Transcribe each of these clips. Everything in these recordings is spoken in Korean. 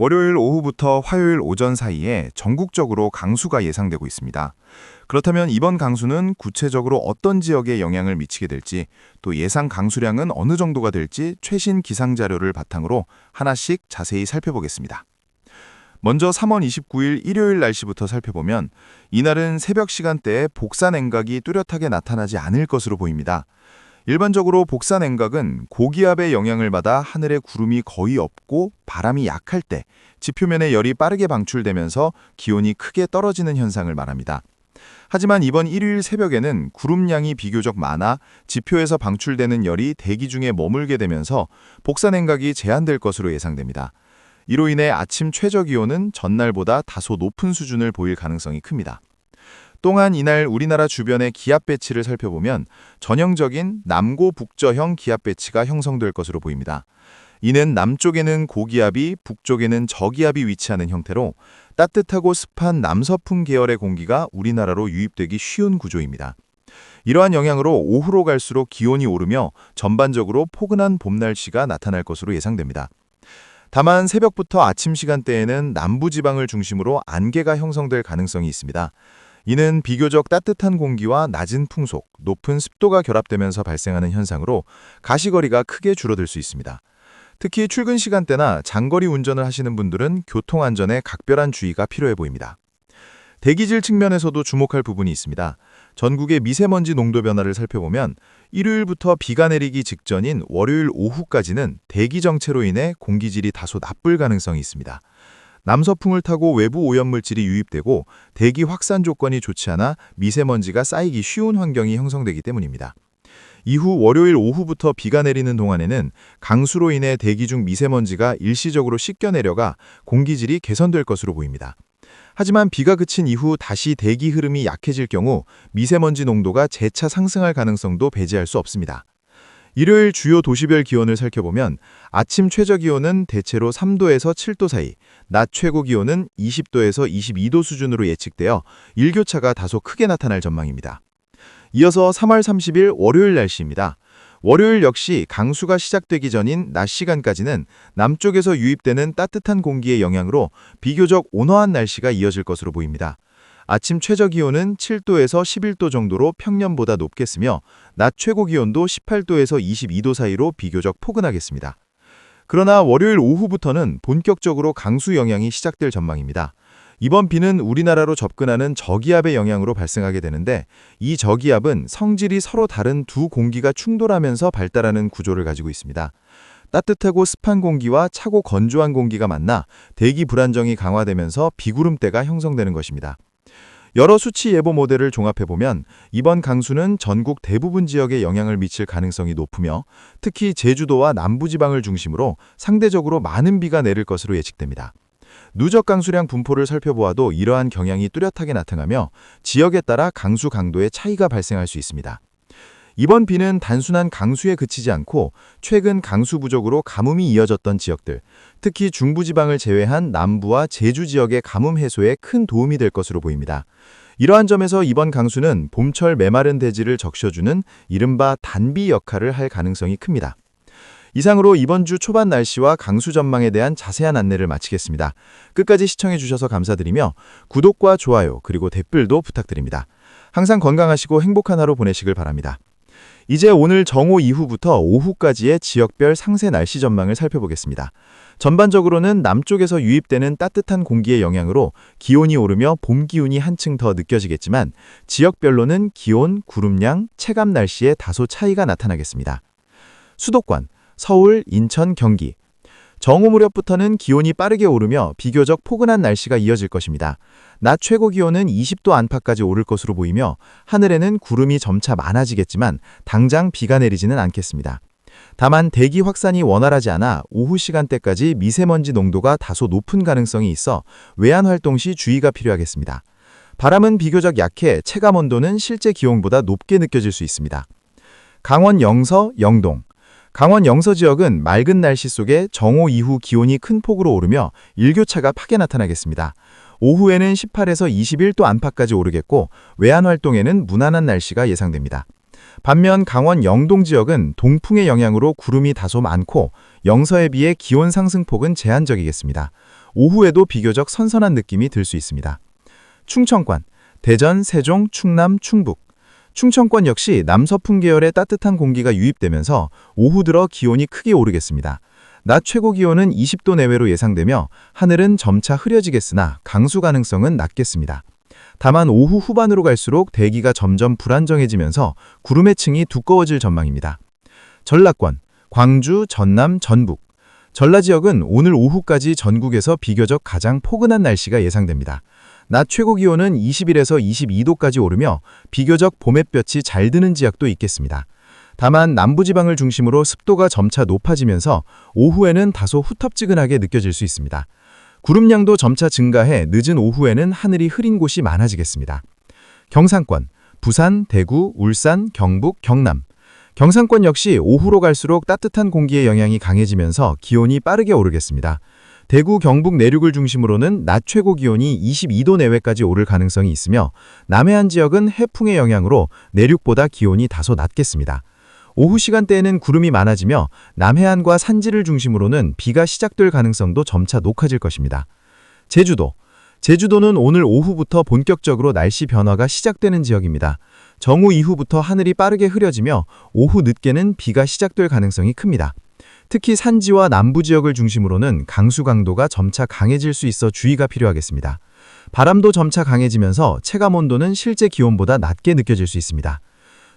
월요일 오후부터 화요일 오전 사이에 전국적으로 강수가 예상되고 있습니다. 그렇다면 이번 강수는 구체적으로 어떤 지역에 영향을 미치게 될지, 또 예상 강수량은 어느 정도가 될지 최신 기상 자료를 바탕으로 하나씩 자세히 살펴보겠습니다. 먼저 3월 29일 일요일 날씨부터 살펴보면 이날은 새벽 시간대에 복사냉각이 뚜렷하게 나타나지 않을 것으로 보입니다. 일반적으로 복사냉각은 고기압의 영향을 받아 하늘에 구름이 거의 없고 바람이 약할 때 지표면에 열이 빠르게 방출되면서 기온이 크게 떨어지는 현상을 말합니다. 하지만 이번 일요일 새벽에는 구름량이 비교적 많아 지표에서 방출되는 열이 대기 중에 머물게 되면서 복사냉각이 제한될 것으로 예상됩니다. 이로 인해 아침 최저기온은 전날보다 다소 높은 수준을 보일 가능성이 큽니다. 또한 이날 우리나라 주변의 기압 배치를 살펴보면 전형적인 남고 북저형 기압 배치가 형성될 것으로 보입니다. 이는 남쪽에는 고기압이, 북쪽에는 저기압이 위치하는 형태로 따뜻하고 습한 남서풍 계열의 공기가 우리나라로 유입되기 쉬운 구조입니다. 이러한 영향으로 오후로 갈수록 기온이 오르며 전반적으로 포근한 봄 날씨가 나타날 것으로 예상됩니다. 다만 새벽부터 아침 시간대에는 남부지방을 중심으로 안개가 형성될 가능성이 있습니다. 이는 비교적 따뜻한 공기와 낮은 풍속, 높은 습도가 결합되면서 발생하는 현상으로 가시거리가 크게 줄어들 수 있습니다. 특히 출근 시간대나 장거리 운전을 하시는 분들은 교통안전에 각별한 주의가 필요해 보입니다. 대기질 측면에서도 주목할 부분이 있습니다. 전국의 미세먼지 농도 변화를 살펴보면 일요일부터 비가 내리기 직전인 월요일 오후까지는 대기 정체로 인해 공기질이 다소 나쁠 가능성이 있습니다. 남서풍을 타고 외부 오염물질이 유입되고 대기 확산 조건이 좋지 않아 미세먼지가 쌓이기 쉬운 환경이 형성되기 때문입니다. 이후 월요일 오후부터 비가 내리는 동안에는 강수로 인해 대기 중 미세먼지가 일시적으로 씻겨 내려가 공기질이 개선될 것으로 보입니다. 하지만 비가 그친 이후 다시 대기 흐름이 약해질 경우 미세먼지 농도가 재차 상승할 가능성도 배제할 수 없습니다. 일요일 주요 도시별 기온을 살펴보면 아침 최저 기온은 대체로 3도에서 7도 사이, 낮 최고 기온은 20도에서 22도 수준으로 예측되어 일교차가 다소 크게 나타날 전망입니다. 이어서 3월 30일 월요일 날씨입니다. 월요일 역시 강수가 시작되기 전인 낮 시간까지는 남쪽에서 유입되는 따뜻한 공기의 영향으로 비교적 온화한 날씨가 이어질 것으로 보입니다. 아침 최저 기온은 7도에서 11도 정도로 평년보다 높겠으며 낮 최고 기온도 18도에서 22도 사이로 비교적 포근하겠습니다. 그러나 월요일 오후부터는 본격적으로 강수 영향이 시작될 전망입니다. 이번 비는 우리나라로 접근하는 저기압의 영향으로 발생하게 되는데 이 저기압은 성질이 서로 다른 두 공기가 충돌하면서 발달하는 구조를 가지고 있습니다. 따뜻하고 습한 공기와 차고 건조한 공기가 만나 대기 불안정이 강화되면서 비구름대가 형성되는 것입니다. 여러 수치 예보 모델을 종합해보면 이번 강수는 전국 대부분 지역에 영향을 미칠 가능성이 높으며 특히 제주도와 남부지방을 중심으로 상대적으로 많은 비가 내릴 것으로 예측됩니다. 누적 강수량 분포를 살펴보아도 이러한 경향이 뚜렷하게 나타나며 지역에 따라 강수 강도의 차이가 발생할 수 있습니다. 이번 비는 단순한 강수에 그치지 않고 최근 강수 부족으로 가뭄이 이어졌던 지역들, 특히 중부지방을 제외한 남부와 제주 지역의 가뭄 해소에 큰 도움이 될 것으로 보입니다. 이러한 점에서 이번 강수는 봄철 메마른 대지를 적셔주는 이른바 단비 역할을 할 가능성이 큽니다. 이상으로 이번 주 초반 날씨와 강수 전망에 대한 자세한 안내를 마치겠습니다. 끝까지 시청해주셔서 감사드리며 구독과 좋아요 그리고 댓글도 부탁드립니다. 항상 건강하시고 행복한 하루 보내시길 바랍니다. 이제 오늘 정오 이후부터 오후까지의 지역별 상세 날씨 전망을 살펴보겠습니다. 전반적으로는 남쪽에서 유입되는 따뜻한 공기의 영향으로 기온이 오르며 봄 기운이 한층 더 느껴지겠지만 지역별로는 기온, 구름량, 체감 날씨에 다소 차이가 나타나겠습니다. 수도권, 서울, 인천, 경기. 정오 무렵부터는 기온이 빠르게 오르며 비교적 포근한 날씨가 이어질 것입니다. 낮 최고 기온은 20도 안팎까지 오를 것으로 보이며 하늘에는 구름이 점차 많아지겠지만 당장 비가 내리지는 않겠습니다. 다만 대기 확산이 원활하지 않아 오후 시간대까지 미세먼지 농도가 다소 높은 가능성이 있어 외한 활동 시 주의가 필요하겠습니다. 바람은 비교적 약해 체감 온도는 실제 기온보다 높게 느껴질 수 있습니다. 강원 영서, 영동. 강원 영서 지역은 맑은 날씨 속에 정오 이후 기온이 큰 폭으로 오르며 일교차가 파게 나타나겠습니다. 오후에는 18에서 21도 안팎까지 오르겠고 외한 활동에는 무난한 날씨가 예상됩니다. 반면 강원 영동 지역은 동풍의 영향으로 구름이 다소 많고 영서에 비해 기온 상승폭은 제한적이겠습니다. 오후에도 비교적 선선한 느낌이 들 수 있습니다. 충청권, 대전, 세종, 충남, 충북. 충청권 역시 남서풍 계열의 따뜻한 공기가 유입되면서 오후 들어 기온이 크게 오르겠습니다. 낮 최고 기온은 20도 내외로 예상되며 하늘은 점차 흐려지겠으나 강수 가능성은 낮겠습니다. 다만 오후 후반으로 갈수록 대기가 점점 불안정해지면서 구름의 층이 두꺼워질 전망입니다. 전라권, 광주, 전남, 전북. 전라 지역은 오늘 오후까지 전국에서 비교적 가장 포근한 날씨가 예상됩니다. 낮 최고 기온은 21에서 22도까지 오르며 비교적 봄햇볕이 잘 드는 지역도 있겠습니다. 다만 남부지방을 중심으로 습도가 점차 높아지면서 오후에는 다소 후텁지근하게 느껴질 수 있습니다. 구름량도 점차 증가해 늦은 오후에는 하늘이 흐린 곳이 많아지겠습니다. 경상권, 부산, 대구, 울산, 경북, 경남. 경상권 역시 오후로 갈수록 따뜻한 공기의 영향이 강해지면서 기온이 빠르게 오르겠습니다. 대구, 경북 내륙을 중심으로는 낮 최고 기온이 22도 내외까지 오를 가능성이 있으며 남해안 지역은 해풍의 영향으로 내륙보다 기온이 다소 낮겠습니다. 오후 시간대에는 구름이 많아지며 남해안과 산지를 중심으로는 비가 시작될 가능성도 점차 높아질 것입니다. 제주도. 제주도는 오늘 오후부터 본격적으로 날씨 변화가 시작되는 지역입니다. 정오 이후부터 하늘이 빠르게 흐려지며 오후 늦게는 비가 시작될 가능성이 큽니다. 특히 산지와 남부 지역을 중심으로는 강수 강도가 점차 강해질 수 있어 주의가 필요하겠습니다. 바람도 점차 강해지면서 체감 온도는 실제 기온보다 낮게 느껴질 수 있습니다.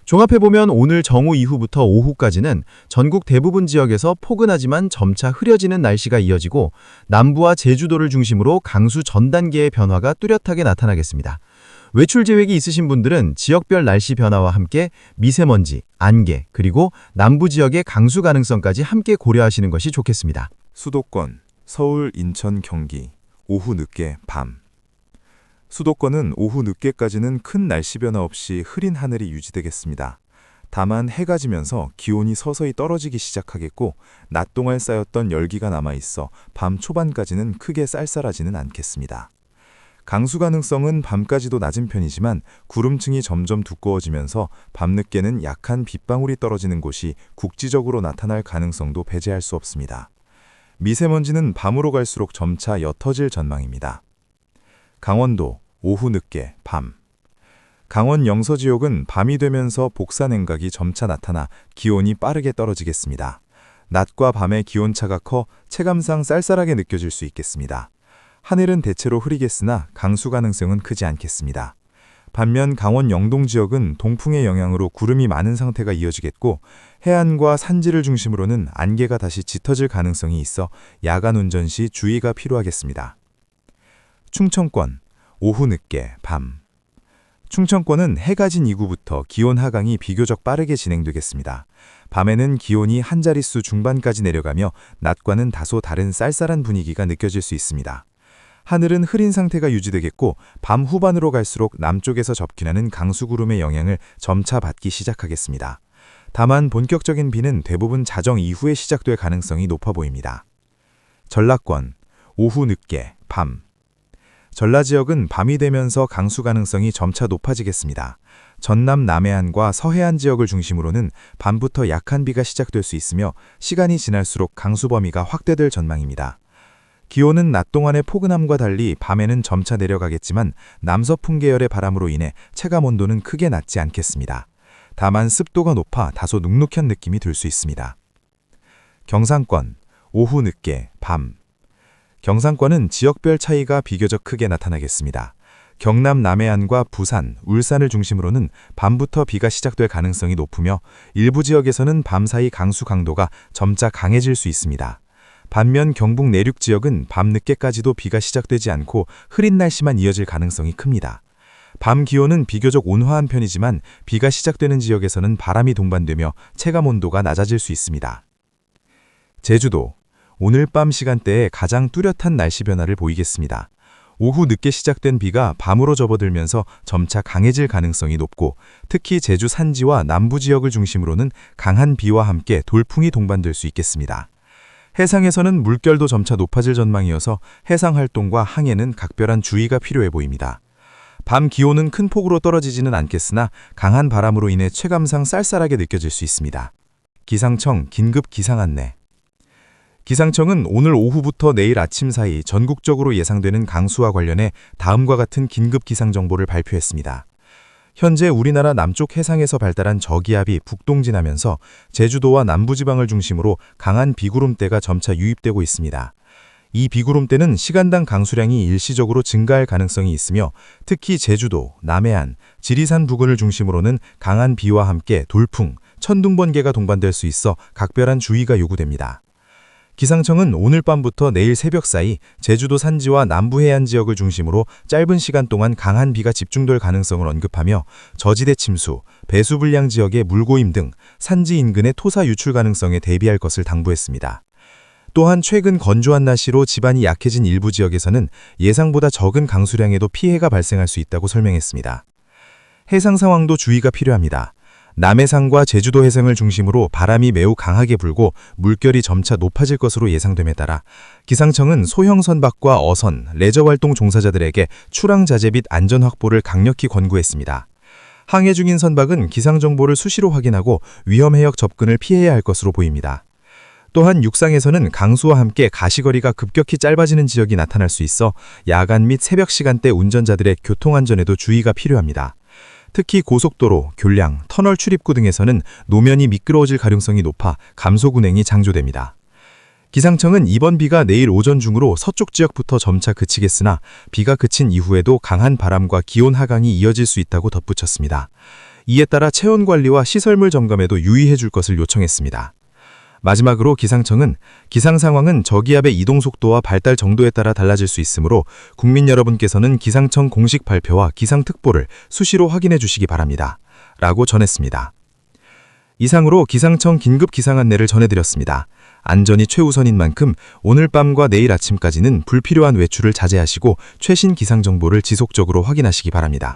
종합해보면 오늘 정오 이후부터 오후까지는 전국 대부분 지역에서 포근하지만 점차 흐려지는 날씨가 이어지고 남부와 제주도를 중심으로 강수 전 단계의 변화가 뚜렷하게 나타나겠습니다. 외출 계획이 있으신 분들은 지역별 날씨 변화와 함께 미세먼지, 안개, 그리고 남부 지역의 강수 가능성까지 함께 고려하시는 것이 좋겠습니다. 수도권, 서울, 인천, 경기, 오후 늦게, 밤. 수도권은 오후 늦게까지는 큰 날씨 변화 없이 흐린 하늘이 유지되겠습니다. 다만 해가 지면서 기온이 서서히 떨어지기 시작하겠고 낮 동안 쌓였던 열기가 남아있어 밤 초반까지는 크게 쌀쌀하지는 않겠습니다. 강수 가능성은 밤까지도 낮은 편이지만 구름층이 점점 두꺼워지면서 밤늦게는 약한 빗방울이 떨어지는 곳이 국지적으로 나타날 가능성도 배제할 수 없습니다. 미세먼지는 밤으로 갈수록 점차 옅어질 전망입니다. 강원도, 오후 늦게, 밤. 강원 영서 지역은 밤이 되면서 복사 냉각이 점차 나타나 기온이 빠르게 떨어지겠습니다. 낮과 밤의 기온차가 커 체감상 쌀쌀하게 느껴질 수 있겠습니다. 하늘은 대체로 흐리겠으나 강수 가능성은 크지 않겠습니다. 반면 강원 영동 지역은 동풍의 영향으로 구름이 많은 상태가 이어지겠고 해안과 산지를 중심으로는 안개가 다시 짙어질 가능성이 있어 야간 운전 시 주의가 필요하겠습니다. 충청권, 오후 늦게, 밤. 충청권은 해가 진 이후부터 기온 하강이 비교적 빠르게 진행되겠습니다. 밤에는 기온이 한 자릿수 중반까지 내려가며 낮과는 다소 다른 쌀쌀한 분위기가 느껴질 수 있습니다. 하늘은 흐린 상태가 유지되겠고 밤 후반으로 갈수록 남쪽에서 접근하는 강수구름의 영향을 점차 받기 시작하겠습니다. 다만 본격적인 비는 대부분 자정 이후에 시작될 가능성이 높아 보입니다. 전라권, 오후 늦게, 밤. 전라 지역은 밤이 되면서 강수 가능성이 점차 높아지겠습니다. 전남 남해안과 서해안 지역을 중심으로는 밤부터 약한 비가 시작될 수 있으며 시간이 지날수록 강수 범위가 확대될 전망입니다. 기온은 낮 동안의 포근함과 달리 밤에는 점차 내려가겠지만 남서풍 계열의 바람으로 인해 체감 온도는 크게 낮지 않겠습니다. 다만 습도가 높아 다소 눅눅한 느낌이 들 수 있습니다. 경상권, 오후 늦게, 밤. 경상권은 지역별 차이가 비교적 크게 나타나겠습니다. 경남 남해안과 부산, 울산을 중심으로는 밤부터 비가 시작될 가능성이 높으며 일부 지역에서는 밤사이 강수 강도가 점차 강해질 수 있습니다. 반면 경북 내륙 지역은 밤늦게까지도 비가 시작되지 않고 흐린 날씨만 이어질 가능성이 큽니다. 밤 기온은 비교적 온화한 편이지만 비가 시작되는 지역에서는 바람이 동반되며 체감 온도가 낮아질 수 있습니다. 제주도, 오늘 밤 시간대에 가장 뚜렷한 날씨 변화를 보이겠습니다. 오후 늦게 시작된 비가 밤으로 접어들면서 점차 강해질 가능성이 높고 특히 제주 산지와 남부 지역을 중심으로는 강한 비와 함께 돌풍이 동반될 수 있겠습니다. 해상에서는 물결도 점차 높아질 전망이어서 해상 활동과 항해는 각별한 주의가 필요해 보입니다. 밤 기온은 큰 폭으로 떨어지지는 않겠으나 강한 바람으로 인해 체감상 쌀쌀하게 느껴질 수 있습니다. 기상청 긴급 기상 안내. 기상청은 오늘 오후부터 내일 아침 사이 전국적으로 예상되는 강수와 관련해 다음과 같은 긴급 기상 정보를 발표했습니다. 현재 우리나라 남쪽 해상에서 발달한 저기압이 북동진하면서 제주도와 남부지방을 중심으로 강한 비구름대가 점차 유입되고 있습니다. 이 비구름대는 시간당 강수량이 일시적으로 증가할 가능성이 있으며 특히 제주도, 남해안, 지리산 부근을 중심으로는 강한 비와 함께 돌풍, 천둥번개가 동반될 수 있어 각별한 주의가 요구됩니다. 기상청은 오늘 밤부터 내일 새벽 사이 제주도 산지와 남부 해안 지역을 중심으로 짧은 시간 동안 강한 비가 집중될 가능성을 언급하며 저지대 침수, 배수 불량 지역의 물고임 등 산지 인근의 토사 유출 가능성에 대비할 것을 당부했습니다. 또한 최근 건조한 날씨로 지반이 약해진 일부 지역에서는 예상보다 적은 강수량에도 피해가 발생할 수 있다고 설명했습니다. 해상 상황도 주의가 필요합니다. 남해상과 제주도 해상을 중심으로 바람이 매우 강하게 불고 물결이 점차 높아질 것으로 예상됨에 따라 기상청은 소형 선박과 어선, 레저활동 종사자들에게 출항 자제 및 안전 확보를 강력히 권고했습니다. 항해 중인 선박은 기상정보를 수시로 확인하고 위험 해역 접근을 피해야 할 것으로 보입니다. 또한 육상에서는 강수와 함께 가시거리가 급격히 짧아지는 지역이 나타날 수 있어 야간 및 새벽 시간대 운전자들의 교통안전에도 주의가 필요합니다. 특히 고속도로, 교량, 터널 출입구 등에서는 노면이 미끄러워질 가능성이 높아 감속 운행이 장조됩니다. 기상청은 이번 비가 내일 오전 중으로 서쪽 지역부터 점차 그치겠으나 비가 그친 이후에도 강한 바람과 기온 하강이 이어질 수 있다고 덧붙였습니다. 이에 따라 체온 관리와 시설물 점검에도 유의해 줄 것을 요청했습니다. 마지막으로 기상청은 기상 상황은 저기압의 이동 속도와 발달 정도에 따라 달라질 수 있으므로 국민 여러분께서는 기상청 공식 발표와 기상특보를 수시로 확인해 주시기 바랍니다. 라고 전했습니다. 이상으로 기상청 긴급 기상 안내를 전해드렸습니다. 안전이 최우선인 만큼 오늘 밤과 내일 아침까지는 불필요한 외출을 자제하시고 최신 기상 정보를 지속적으로 확인하시기 바랍니다.